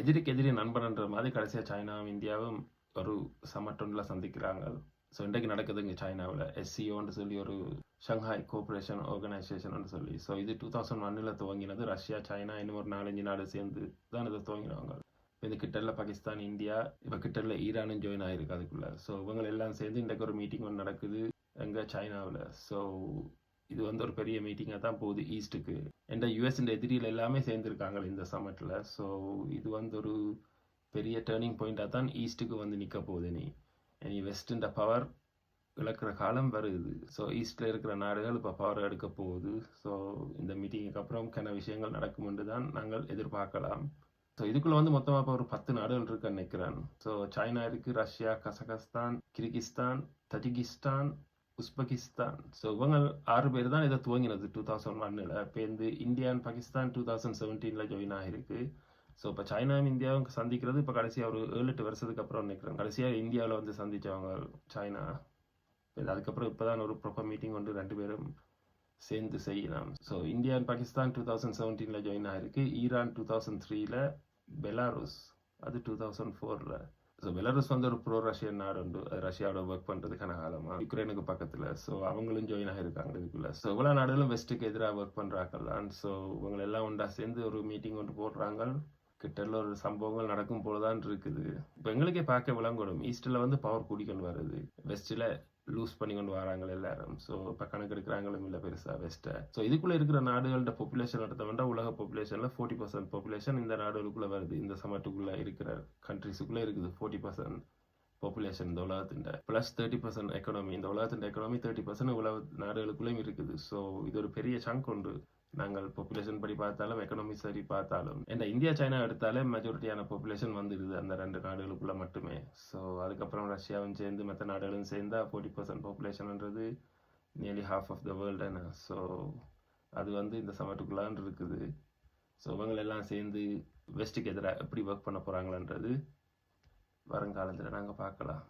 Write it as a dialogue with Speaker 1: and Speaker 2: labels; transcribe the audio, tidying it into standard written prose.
Speaker 1: எதிரிக்கு எதிரி நண்பன்ன்ற மாதிரி கடைசியாக சைனாவும் இந்தியாவும் ஒரு சமட்டொன்றில் சந்திக்கிறாங்க. ஸோ இன்றைக்கு நடக்குது இங்கே சைனாவில் எஸ்சிஓன்னு சொல்லி ஒரு ஷங்காய் கோஆப்ரேஷன் ஆர்கனைசேஷன் சொல்லி. ஸோ இது 2001 துவங்கினது. ரஷ்யா, சைனா இன்னும் ஒரு 4-5 நாடு சேர்ந்து தான் இதை துவங்கினவங்க. இந்த கிட்டல பாகிஸ்தான், இந்தியா, இப்போ கிட்டல ஈரானும் ஜாயின் ஆகிருக்கு அதுக்குள்ள. ஸோ இவங்க எல்லாம் சேர்ந்து இன்றைக்கு ஒரு மீட்டிங் ஒன்று நடக்குது எங்கே சைனாவில். ஸோ இது வந்து ஒரு பெரிய மீட்டிங்காக தான் போகுது ஈஸ்ட்டுக்கு. என்ற யூஎஸ்ன்ற எதிரியில் எல்லாமே சேர்ந்துருக்காங்க இந்த சமட்டில். ஸோ இது வந்து ஒரு பெரிய டேர்னிங் பாயிண்டாக தான் ஈஸ்ட்டுக்கு வந்து நிற்க போகுது. இனி வெஸ்டர்ன்ற பவர் இழக்கிற காலம் வருது. ஸோ ஈஸ்டில் இருக்கிற நாடுகள் இப்போ பவர் எடுக்க போகுது. ஸோ இந்த மீட்டிங்குக்கு அப்புறம் கன விஷயங்கள் நடக்கும் என்று தான் நாங்கள் எதிர்பார்க்கலாம். ஸோ இதுக்குள்ளே வந்து மொத்தமாக இப்போ ஒரு 10 நாடுகள் இருக்குன்னு நினைக்கிறேன். ஸோ சைனா இருக்குது, Russia, Kazakhstan, Kyrgyzstan, Tajikistan, Uzbekistan. So இவங்க 6 பேர் தான் இதை துவங்கினது 2001. இப்போ இந்த இந்தியா அண்ட் பாகிஸ்தான் 2017 ஜாயின் ஆகிருக்கு. ஸோ இப்போ சைனாவும் இந்தியாவும் சந்திக்கிறது இப்போ கடைசியாக ஒரு 7-8 வருஷத்துக்கு அப்புறம் நினைக்கிறேன். கடைசியாக இந்தியாவில் வந்து சந்தித்தவங்க சைனா. அதுக்கப்புறம் இப்போ தான் ஒரு ப்ராப்பர் மீட்டிங் வந்து 2 பேரும் சேர்ந்து செய்யலாம். So India and Pakistan 2017 join ஆகிருக்கு. ஈரான் 2003, பெலாருஸ் அது 2004. ஸோ பெலாருஸ் வந்து ஒரு ப்ரோ ரஷ்யன் நாடு உண்டு. ரஷ்யாவோட ஒர்க் பண்ணுறதுக்கான காலமாக யுக்ரைனுக்கு பக்கத்தில். ஸோ அவங்களும் ஜாயின் ஆகிருக்காங்க இதுக்குள்ள. ஸோ இவ்வளோ நாடுகளும் வெஸ்ட்டுக்கு எதிராக ஒர்க் பண்ணுறாங்க தான். ஸோ இவங்க எல்லாம் ஒன்றா சேர்ந்து ஒரு மீட்டிங் ஒன்று போடுறாங்க. கிட்டல ஒரு சம்பவங்கள் நடக்கும் போலதான் இருக்குது. இப்போ எங்களுக்கே பார்க்க விளங்கணும். ஈஸ்டில் வந்து பவர் கூடிக்கொண்டு வருது, வெஸ்ட்டில் லூஸ் பண்ணி கொண்டு வராங்க எல்லாரும். ஸோ இப்போ கணக்கு எடுக்கிறாங்களும் இல்லை பெருசாக வெஸ்ட்டை. ஸோ இதுக்குள்ளே இருக்கிற நாடுகளோட பாப்புலேஷன் எடுத்தவொண்டா உலக பாப்புலேஷனில் 40% பாப்புலேஷன் இந்த நாடுகளுக்குள்ளே வருது. இந்த சமட்டுக்குள்ளே இருக்கிற கண்ட்ரிஸுக்குள்ளே இருக்குது 40% பாப்புலேஷன் இந்த உலகத்தின். Plus 30% economy. இந்த உலகத்தின் எக்கனாமி 30% உலக நாடுகளுக்குள்ளேயும் இருக்குது. ஸோ இது ஒரு பெரிய சங்க் உண்டு. நாங்கள் பாப்புலேஷன் படி பார்த்தாலும் எக்கனாமி சரி பார்த்தாலும் இந்த இந்தியா சைனா எடுத்தாலே மெஜாரிட்டியான பாப்புலேஷன் வந்துடுது அந்த 2 நாடுகளுக்குள்ள மட்டுமே. ஸோ அதுக்கப்புறம் ரஷ்யாவும் சேர்ந்து மற்ற நாடுகளும் சேர்ந்தா 40% பாப்புலேஷன்ன்றது nearly half of the world. So அது வந்து இந்த சமட்டுக்குள்ளான் இருக்குது. ஸோ இவங்களெல்லாம் சேர்ந்து வெஸ்ட்டுக்கு எதிராக எப்படி ஒர்க் பண்ண போகிறாங்களன்றது வருங்காலத்தில் நாங்கள் பார்க்கலாம்.